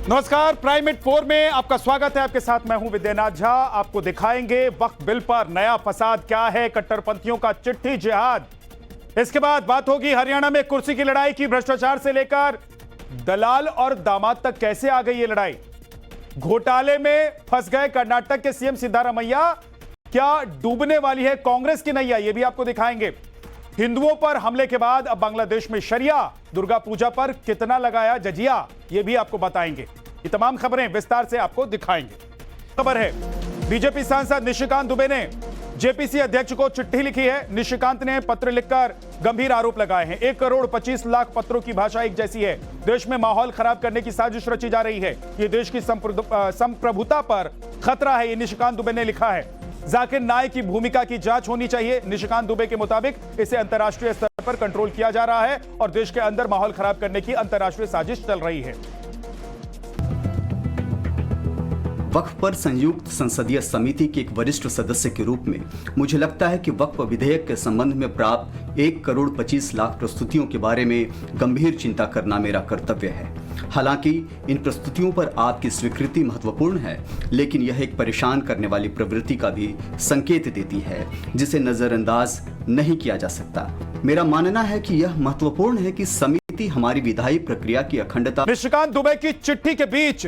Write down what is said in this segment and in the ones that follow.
नमस्कार, प्राइमेट 4 में आपका स्वागत है। आपके साथ मैं हूं विद्यानाथ झा। आपको दिखाएंगे वक्फ बिल पर नया फसाद क्या है, कट्टरपंथियों का चिट्ठी जिहाद। इसके बाद बात होगी हरियाणा में कुर्सी की लड़ाई की, भ्रष्टाचार से लेकर दलाल और दामाद तक कैसे आ गई ये लड़ाई। घोटाले में फंस गए कर्नाटक के सीएम सिद्धारमैया, क्या डूबने वाली है कांग्रेस की नैया, ये भी आपको दिखाएंगे। हिंदुओं पर हमले के बाद अब बांग्लादेश में शरिया, दुर्गा पूजा पर कितना लगाया जजिया, यह भी आपको बताएंगे। ये तमाम खबरें विस्तार से आपको दिखाएंगे। खबर है, बीजेपी सांसद निशिकांत दुबे ने जेपीसी अध्यक्ष को चिट्ठी लिखी है। निशिकांत ने पत्र लिखकर गंभीर आरोप लगाए हैं। 1 करोड़ 25 लाख पत्रों की भाषा एक जैसी है। देश में माहौल खराब करने की साजिश रची जा रही है। यह देश की संप्रभुता पर खतरा है, ये निशिकांत दुबे ने लिखा है। जाकिर नाइक की भूमिका की जांच होनी चाहिए। निशिकांत दुबे के मुताबिक इसे अंतर्राष्ट्रीय स्तर पर कंट्रोल किया जा रहा है और देश के अंदर माहौल खराब करने की अंतर्राष्ट्रीय साजिश चल रही है। वक्फ पर संयुक्त संसदीय समिति के एक वरिष्ठ सदस्य के रूप में मुझे लगता है कि वक्फ विधेयक के संबंध में प्राप्त 1 करोड़ 25 लाख प्रस्तुतियों के बारे में गंभीर चिंता करना मेरा कर्तव्य है। हालांकि इन प्रस्तुतियों पर आपकी स्वीकृति महत्वपूर्ण है, लेकिन यह एक परेशान करने वाली प्रवृत्ति का भी संकेत देती है जिसे नजरअंदाज नहीं किया जा सकता। मेरा मानना है कि यह महत्वपूर्ण है कि समिति हमारी विधायी प्रक्रिया की अखंडता। निशिकांत दुबे की चिट्ठी के बीच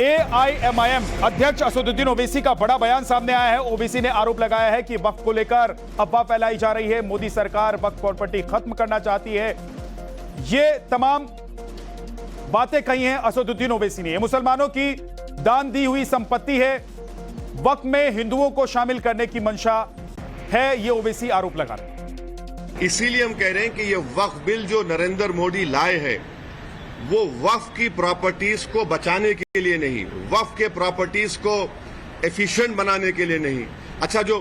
AIMIM अध्यक्ष असदुद्दीन ओवैसी का बड़ा बयान सामने आया है। ओवैसी ने आरोप लगाया है कि वक्फ को लेकर अफवाह फैलाई जा रही है। मोदी सरकार वक्फ प्रॉपर्टी खत्म करना चाहती है। ये तमाम बातें कही हैं असदुद्दीन ओवैसी ने। मुसलमानों की दान दी हुई संपत्ति है, वक्फ में हिंदुओं को शामिल करने की मंशा है, ये ओवैसी आरोप लगा रहे हैं। इसीलिए हम कह रहे हैं कि ये वक्फ बिल जो नरेंद्र मोदी लाए हैं वो वक्फ की प्रॉपर्टीज को बचाने के लिए नहीं, वक्फ के प्रॉपर्टीज को एफिशिएंट बनाने के लिए नहीं। अच्छा, जो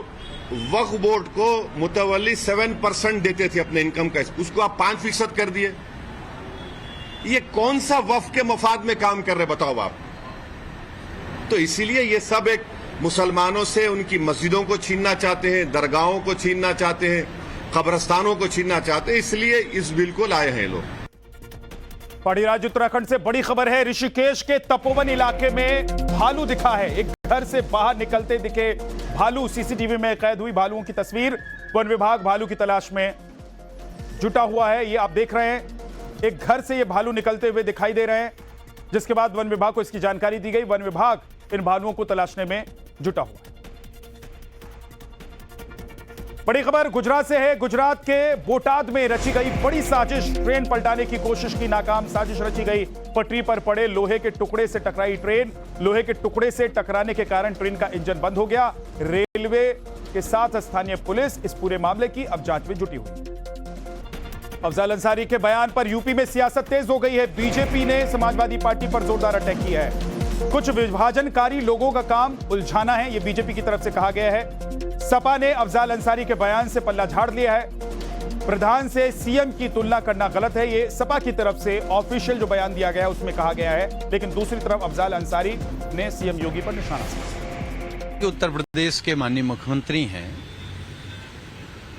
वक्फ बोर्ड को मुतवल्ली 7% देते थे अपने इनकम का, उसको आप 5% कर दिए। ये कौन सा वक्फ के मफाद में काम कर रहे बताओ आप। तो इसीलिए ये सब एक मुसलमानों से उनकी मस्जिदों को छीनना चाहते हैं, दरगाहों को छीनना चाहते हैं, कब्रस्तानों को छीनना चाहते हैं, इसलिए इस बिल को लाए हैं लोग। पहाड़ी राज्य उत्तराखंड से बड़ी खबर है। ऋषिकेश के तपोवन इलाके में भालू दिखा है। एक घर से बाहर निकलते दिखे भालू, सीसीटीवी में कैद हुई भालुओं की तस्वीर। वन विभाग भालू की तलाश में जुटा हुआ है। ये आप देख रहे हैं, एक घर से ये भालू निकलते हुए दिखाई दे रहे हैं, जिसके बाद वन विभाग को इसकी जानकारी दी गई। वन विभाग इन भालुओं को तलाशने में जुटा हुआ है। बड़ी खबर गुजरात से है। गुजरात के बोटाद में रची गई बड़ी साजिश। ट्रेन पलटाने की कोशिश की नाकाम, साजिश रची गई। पटरी पर पड़े लोहे के टुकड़े से टकराई ट्रेन। लोहे के टुकड़े से टकराने के कारण ट्रेन का इंजन बंद हो गया। रेलवे के साथ स्थानीय पुलिस इस पूरे मामले की अब जांच में जुटी हुई। अफजाल अंसारी के बयान पर यूपी में सियासत तेज हो गई है। बीजेपी ने समाजवादी पार्टी पर जोरदार अटैक किया है। कुछ विभाजनकारी लोगों का काम उलझाना है, यह बीजेपी की तरफ से कहा गया है। सपा ने अफजाल अंसारी के बयान से पल्ला झाड़ लिया है। प्रधान से सीएम की तुलना करना गलत है, ये सपा की तरफ से ऑफिशियल जो बयान दिया गया है उसमें कहा गया है। लेकिन दूसरी तरफ अफजाल अंसारी ने सीएम योगी पर निशाना साधा। उत्तर प्रदेश के माननीय मुख्यमंत्री हैं,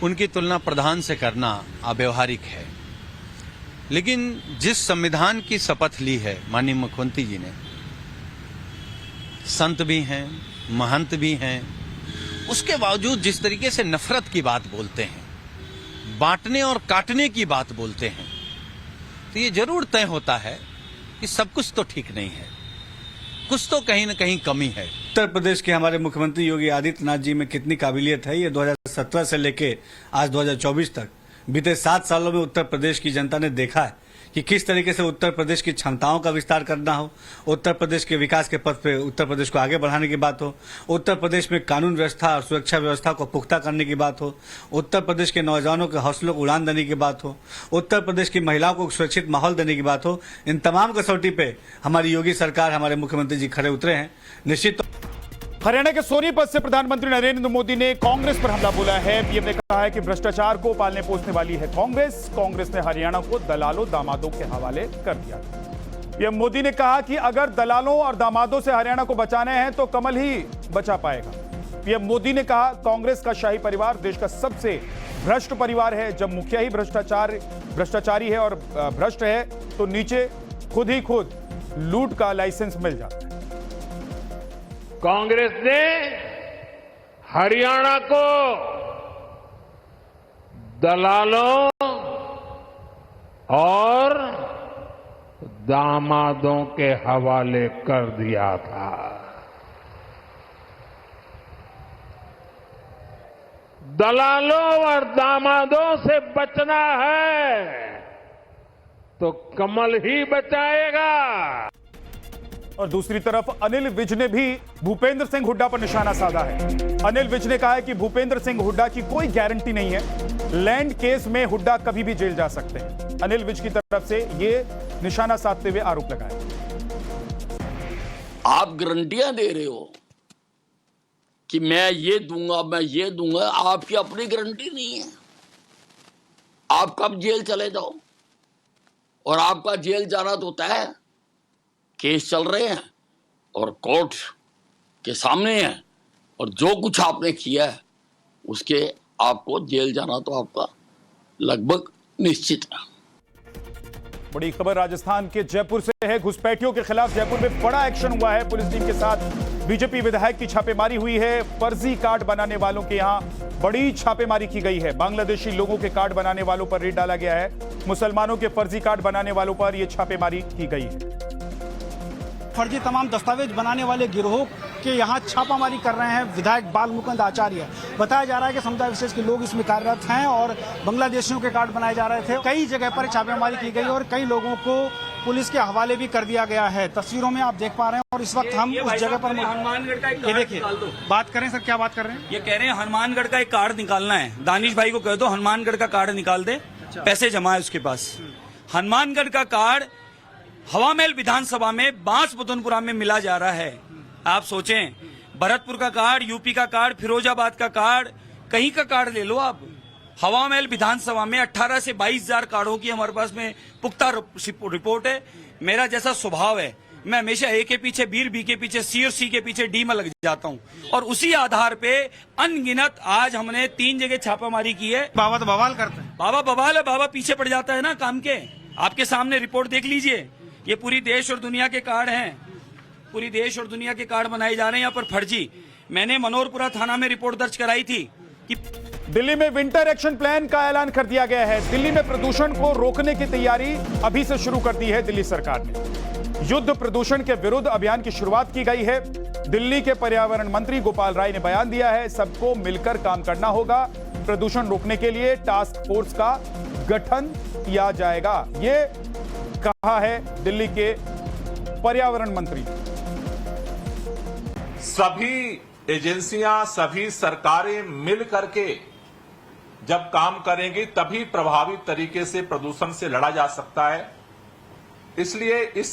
उनकी तुलना प्रधान से करना अव्यवहारिक है। लेकिन जिस संविधान की शपथ ली है माननीय मुख्यमंत्री जी ने, संत भी हैं, महंत भी हैं, उसके बावजूद जिस तरीके से नफरत की बात बोलते हैं, बांटने और काटने की बात बोलते हैं, तो ये जरूर तय होता है कि सब कुछ तो ठीक नहीं है, कुछ तो कहीं न कहीं कमी है। उत्तर प्रदेश के हमारे मुख्यमंत्री योगी आदित्यनाथ जी में कितनी काबिलियत है, ये 2017 से लेके आज 2024 तक बीते 7 सालों में उत्तर प्रदेश की जनता ने देखा है कि किस तरीके से उत्तर प्रदेश की क्षमताओं का विस्तार करना हो, उत्तर प्रदेश के विकास के पथ पे उत्तर प्रदेश को आगे बढ़ाने की बात हो, उत्तर प्रदेश में कानून व्यवस्था और सुरक्षा व्यवस्था को पुख्ता करने की बात हो, उत्तर प्रदेश के नौजवानों के हौसलों को उड़ान देने की बात हो, उत्तर प्रदेश की महिलाओं को सुरक्षित माहौल देने की बात हो। इन तमाम कसौटी पे हमारी योगी सरकार, हमारे मुख्यमंत्री जी खड़े उतरे हैं। निश्चित हरियाणा के सोनीपत से प्रधानमंत्री नरेंद्र मोदी ने कांग्रेस पर हमला बोला है। पीएम ने कहा है कि भ्रष्टाचार को पालने पोसने वाली है कांग्रेस ने हरियाणा को दलालों दामादों के हवाले कर दिया। पीएम मोदी ने कहा कि अगर दलालों और दामादों से हरियाणा को बचाने हैं तो कमल ही बचा पाएगा। पीएम मोदी ने कहा कांग्रेस का शाही परिवार देश का सबसे भ्रष्ट परिवार है। जब मुखिया ही भ्रष्टाचारी है और भ्रष्ट है तो नीचे खुद लूट का लाइसेंस मिल जाता है। कांग्रेस ने हरियाणा को दलालों और दामादों के हवाले कर दिया था। दलालों और दामादों से बचना है तो कमल ही बचाएगा। और दूसरी तरफ अनिल विज ने भी भूपेंद्र सिंह हुड्डा पर निशाना साधा है। अनिल विज ने कहा है कि भूपेंद्र सिंह हुड्डा की कोई गारंटी नहीं है, लैंड केस में हुड्डा कभी भी जेल जा सकते हैं। अनिल विज की तरफ से यह निशाना साधते हुए आरोप लगाया। आप गारंटियां दे रहे हो कि मैं ये दूंगा, आपकी अपनी गारंटी नहीं है। आप कब जेल चले जाओ, और आपका जेल जाना तो तय है। केस चल रहे हैं और कोर्ट के सामने है, और जो कुछ आपने किया है उसके आपको जेल जाना तो आपका लगभग निश्चित है। बड़ी खबर राजस्थान के जयपुर से है। घुसपैठियों के खिलाफ जयपुर में बड़ा एक्शन हुआ है। पुलिस टीम के साथ बीजेपी विधायक की छापेमारी हुई है। फर्जी कार्ड बनाने वालों के यहां बड़ी छापेमारी की गई है। बांग्लादेशी लोगों के कार्ड बनाने वालों पर रेड डाला गया है। मुसलमानों के फर्जी कार्ड बनाने वालों पर यह छापेमारी की गई है। फर्जी तमाम दस्तावेज बनाने वाले गिरोह के यहाँ छापामारी कर रहे हैं विधायक बाल मुकुंद आचार्य। बताया जा रहा है कि समुदाय विशेष के लोग इसमें कार्यरत हैं और बांग्लादेशियों के कार्ड बनाए जा रहे थे। कई जगह पर छापेमारी की गई और कई लोगों को पुलिस के हवाले भी कर दिया गया है। तस्वीरों में आप देख पा रहे हैं। और इस वक्त हम उस जगह पर हनुमानगढ़ का ये देखिए, बात करें सर, क्या बात कर रहे हैं? ये कह रहे हैं हनुमानगढ़ का एक कार्ड निकालना है। दानिश भाई को कह दो हनुमानगढ़ का कार्ड निकाल दे। पैसे जमा है उसके पास। हनुमानगढ़ का कार्ड हवामहल विधानसभा में बांसबुदनपुरा में मिला जा रहा है। आप सोचें, भरतपुर का कार्ड, यूपी का कार्ड, फिरोजाबाद का कार्ड, कहीं का कार्ड ले लो आप। हवामहल विधानसभा में 18 से 22,000 कार्डों की हमारे पास में पुख्ता रिपोर्ट है। मेरा जैसा स्वभाव है, मैं हमेशा ए के पीछे बी के पीछे सी और सी के पीछे डी में लग जाता हूं, और उसी आधार पे अनगिनत आज हमने 3 जगह छापामारी की है। बाबा तो बवाल करते हैं। बाबा बवाल है, बाबा पीछे पड़ जाता है ना काम के। आपके सामने रिपोर्ट देख लीजिए, ये पूरी देश और दुनिया के कार्ड हैं। पूरी देश और दुनिया के कार्ड बनाए जा रहे हैं यहाँ पर फर्जी। मैंने मनोहरपुरा थाना में रिपोर्ट दर्ज कराई थी कि दिल्ली में विंटर एक्शन प्लान का ऐलान कर दिया गया है। दिल्ली में प्रदूषण को रोकने की तैयारी अभी से शुरू कर दी है दिल्ली सरकार ने। युद्ध प्रदूषण के विरुद्ध अभियान की शुरुआत की गई है। दिल्ली के पर्यावरण मंत्री गोपाल राय ने बयान दिया है, सबको मिलकर काम करना होगा। प्रदूषण रोकने के लिए टास्क फोर्स का गठन किया जाएगा, ये कहा है दिल्ली के पर्यावरण मंत्री। सभी एजेंसियां, सभी सरकारें मिल करके जब काम करेंगी तभी प्रभावी तरीके से प्रदूषण से लड़ा जा सकता है। इसलिए इस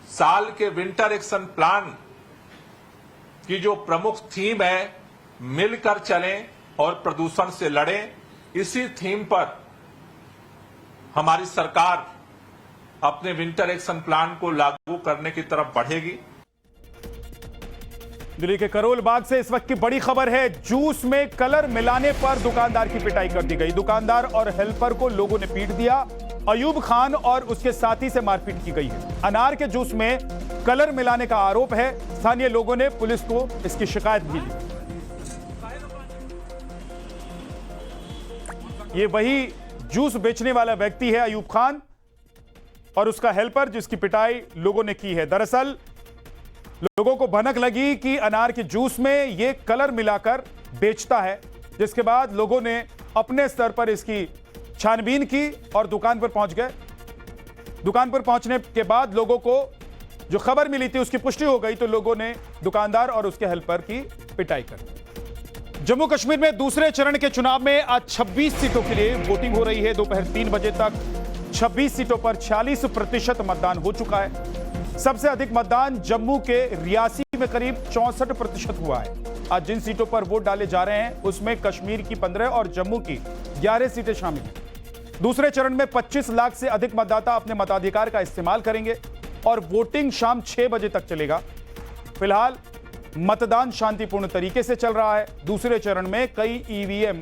साल के विंटर एक्शन प्लान की जो प्रमुख थीम है, मिलकर चलें और प्रदूषण से लड़ें, इसी थीम पर हमारी सरकार अपने विंटर एक्शन प्लान को लागू करने की तरफ बढ़ेगी। दिल्ली के करोल बाग से इस वक्त की बड़ी खबर है। जूस में कलर मिलाने पर दुकानदार की पिटाई कर दी गई। दुकानदार और हेल्पर को लोगों ने पीट दिया। अयूब खान और उसके साथी से मारपीट की गई है। अनार के जूस में कलर मिलाने का आरोप है। स्थानीय लोगों ने पुलिस को इसकी शिकायत भी दी। ये वही जूस बेचने वाला व्यक्ति है अयूब खान और उसका हेल्पर, जिसकी पिटाई लोगों ने की है। दरअसल लोगों को भनक लगी कि अनार के जूस में ये कलर मिलाकर बेचता है, जिसके बाद लोगों ने अपने स्तर पर इसकी छानबीन की और दुकान पर पहुंच गए। दुकान पर पहुंचने के बाद लोगों को जो खबर मिली थी उसकी पुष्टि हो गई, तो लोगों ने दुकानदार और उसके हेल्पर की पिटाई कर दी। जम्मू कश्मीर में दूसरे चरण के चुनाव में आज 26 सीटों के लिए वोटिंग हो रही है। दोपहर 3 बजे तक 26 सीटों पर 46% मतदान हो चुका है। सबसे अधिक मतदान जम्मू के रियासी में करीब 64% हुआ है। आज जिन सीटों पर वोट डाले जा रहे हैं उसमें कश्मीर की 15 और जम्मू की 11 सीटें शामिल हैं। दूसरे चरण में 25 लाख से अधिक मतदाता अपने मताधिकार का इस्तेमाल करेंगे और वोटिंग शाम 6 बजे तक चलेगा। फिलहाल मतदान शांतिपूर्ण तरीके से चल रहा है। दूसरे चरण में कई ईवीएम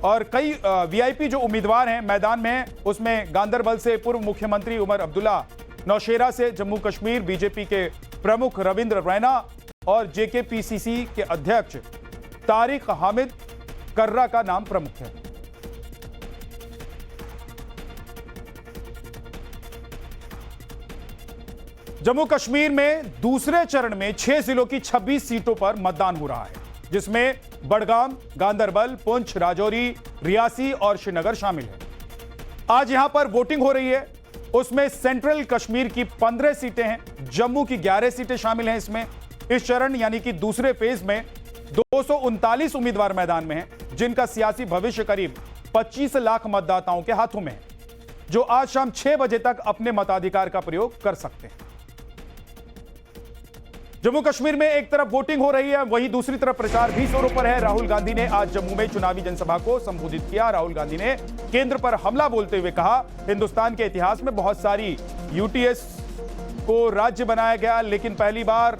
और कई वीआईपी जो उम्मीदवार हैं मैदान में हैं, उसमें गांदरबल से पूर्व मुख्यमंत्री उमर अब्दुल्ला, नौशेरा से जम्मू कश्मीर बीजेपी के प्रमुख रविंद्र रैना और जेकेपीसीसी के अध्यक्ष तारिक हामिद कर्रा का नाम प्रमुख है। जम्मू कश्मीर में दूसरे चरण में 6 जिलों की 26 सीटों पर मतदान हो रहा है, जिसमें बड़गाम, गांदरबल, पुंछ, राजौरी, रियासी और श्रीनगर शामिल है। आज यहां पर वोटिंग हो रही है, उसमें सेंट्रल कश्मीर की 15 सीटें हैं, जम्मू की 11 सीटें शामिल हैं। इसमें इस चरण यानी कि दूसरे फेज में 239 उम्मीदवार मैदान में हैं, जिनका सियासी भविष्य करीब 25 लाख मतदाताओं के हाथों में है, जो आज शाम 6 बजे तक अपने मताधिकार का प्रयोग कर सकते हैं। जम्मू कश्मीर में एक तरफ वोटिंग हो रही है, वहीं दूसरी तरफ प्रचार भी जोरों पर है। राहुल गांधी ने आज जम्मू में चुनावी जनसभा को संबोधित किया। राहुल गांधी ने केंद्र पर हमला बोलते हुए कहा, हिंदुस्तान के इतिहास में बहुत सारी यूटीएस को राज्य बनाया गया, लेकिन पहली बार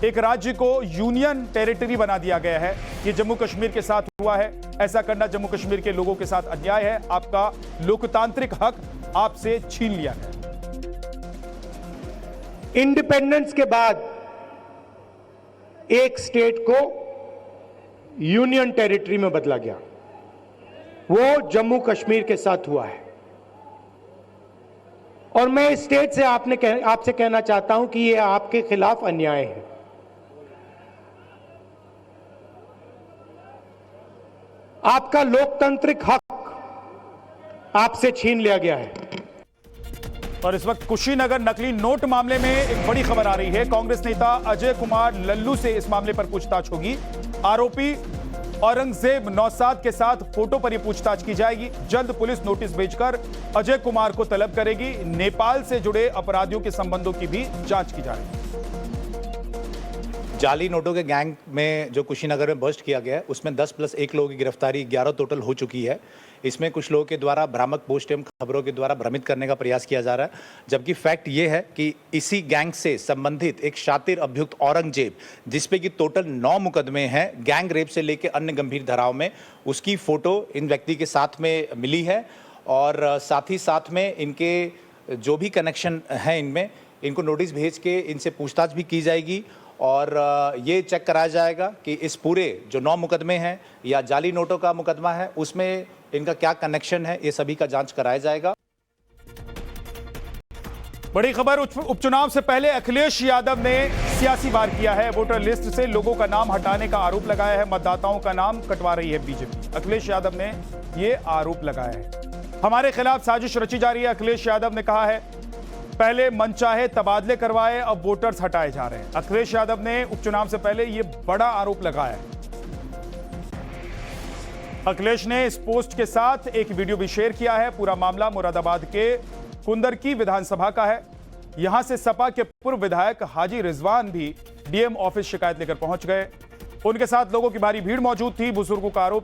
एक राज्य को यूनियन टेरिटरी बना दिया गया है। ये जम्मू कश्मीर के साथ हुआ है। ऐसा करना जम्मू कश्मीर के लोगों के साथ अन्याय है। आपका लोकतांत्रिक हक आपसे छीन लिया गया। इंडिपेंडेंस के बाद एक स्टेट को यूनियन टेरिटरी में बदला गया, वो जम्मू कश्मीर के साथ हुआ है। और मैं इस स्टेट से आपसे कहना चाहता हूं कि यह आपके खिलाफ अन्याय है। आपका लोकतांत्रिक हक आपसे छीन लिया गया है। और इस वक्त कुशीनगर नकली नोट मामले में एक बड़ी खबर आ रही है। कांग्रेस नेता अजय कुमार लल्लू से इस मामले पर पूछताछ होगी। आरोपी औरंगजेब नौसाद के साथ फोटो पर यह पूछताछ की जाएगी। जल्द पुलिस नोटिस भेजकर अजय कुमार को तलब करेगी। नेपाल से जुड़े अपराधियों के संबंधों की भी जांच की जा रही है। जाली नोटों के गैंग में जो कुशीनगर में बस्ट किया गया है, उसमें 10+1 लोगों की गिरफ्तारी 11 टोटल हो चुकी है। इसमें कुछ लोगों के द्वारा भ्रामक पोस्ट एवं खबरों के द्वारा भ्रमित करने का प्रयास किया जा रहा है, जबकि फैक्ट ये है कि इसी गैंग से संबंधित एक शातिर अभियुक्त औरंगजेब, जिसपे कि टोटल 9 मुकदमे हैं गैंग रेप से लेकर अन्य गंभीर धाराओं में, उसकी फोटो इन व्यक्ति के साथ में मिली है। और साथ ही साथ में इनके जो भी कनेक्शन हैं इनमें, इनको नोटिस भेज के इनसे पूछताछ भी की जाएगी और ये चेक कराया जाएगा कि इस पूरे जो 9 मुकदमे हैं या जाली नोटों का मुकदमा है, उसमें इनका क्या कनेक्शन है, ये सभी का जांच कराया जाएगा। बड़ी खबर, उपचुनाव से पहले अखिलेश यादव ने सियासी वार किया है। वोटर लिस्ट से लोगों का नाम हटाने का आरोप लगाया है। मतदाताओं का नाम कटवा रही है बीजेपी। अखिलेश यादव ने यह आरोप लगाया है। हमारे खिलाफ साजिश रची जा रही है, अखिलेश यादव ने कहा है। पहले मनचाहे तबादले करवाए, अब वोटर्स हटाए जा रहे हैं। अखिलेश यादव ने उपचुनाव से पहले यह बड़ा आरोप लगाया है। अखिलेश ने इस पोस्ट के साथ एक वीडियो भी शेयर किया है। पूरा मामला मुरादाबाद के कुंदरकी विधानसभा का है। यहां से सपा के पूर्व विधायक हाजी रिजवान भी डीएम ऑफिस शिकायत लेकर पहुंच गए। उनके साथ लोगों की भारी भीड़ मौजूद थी। बुजुर्गों का आरोप है